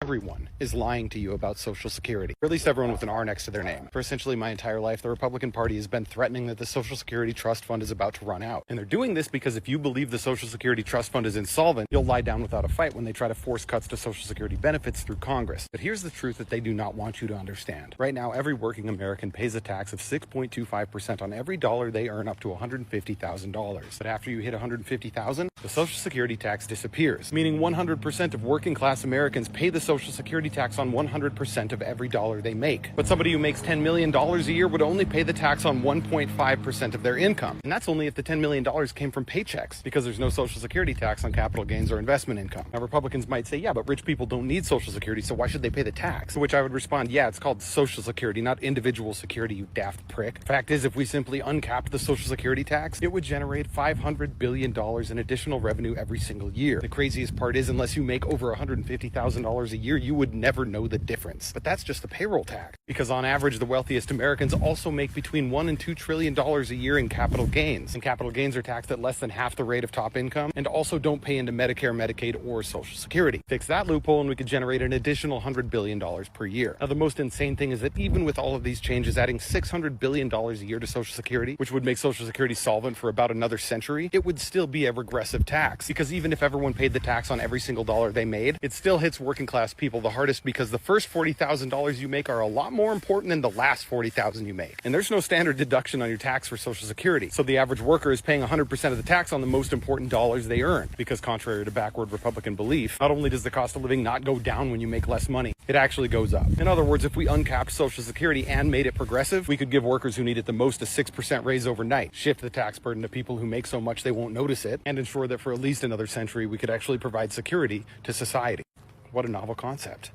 everyone is lying to you about Social Security, or at least everyone with an R next to their name. For essentially my entire life, the Republican Party has been threatening that the Social Security Trust Fund is about to run out. And they're doing this because if you believe the Social Security Trust Fund is insolvent, you'll lie down without a fight when they try to force cuts to Social Security benefits through Congress. But here's the truth that they do not want you to understand. Right now, every working American pays a tax of 6.25% on every dollar they earn up to $150,000. But after you hit $150,000, the Social Security tax disappears, meaning 100% of working class Americans pay the Social Security tax on 100% of every dollar they make. But somebody who makes $10 million a year would only pay the tax on 1.5% of their income. And that's only if the $10 million came from paychecks, because there's no Social Security tax on capital gains or investment income. Now, Republicans might say, yeah, but rich people don't need Social Security, so why should they pay the tax? To which I would respond, yeah, it's called Social Security, not individual security, you daft prick. Fact is, if we simply uncapped the Social Security tax, it would generate $500 billion in additional revenue every single year. The craziest part is, unless you make over $150,000 a year, you would never know the difference. But that's just the payroll tax, because on average, the wealthiest Americans also make between $1 and $2 trillion a year in capital gains. And capital gains are taxed at less than half the rate of top income, and also don't pay into Medicare, Medicaid, or Social Security. Fix that loophole and we could generate an additional $100 billion per year. Now, the most insane thing is that even with all of these changes, adding $600 billion a year to Social Security, which would make Social Security solvent for about another century, it would still be a regressive tax. Because even if everyone paid the tax on every single dollar they made, it still hits working class people the hardest, because the first $40,000 you make are a lot more important than the last $40,000 you make. And there's no standard deduction on your tax for Social Security. So the average worker is paying 100% of the tax on the most important dollars they earn. Because contrary to backward Republican belief, not only does the cost of living not go down when you make less money, it actually goes up. In other words, if we uncapped Social Security and made it progressive, we could give workers who need it the most a 6% raise overnight, shift the tax burden to people who make so much they won't notice it, and ensure that for at least another century we could actually provide security to society. What a novel concept.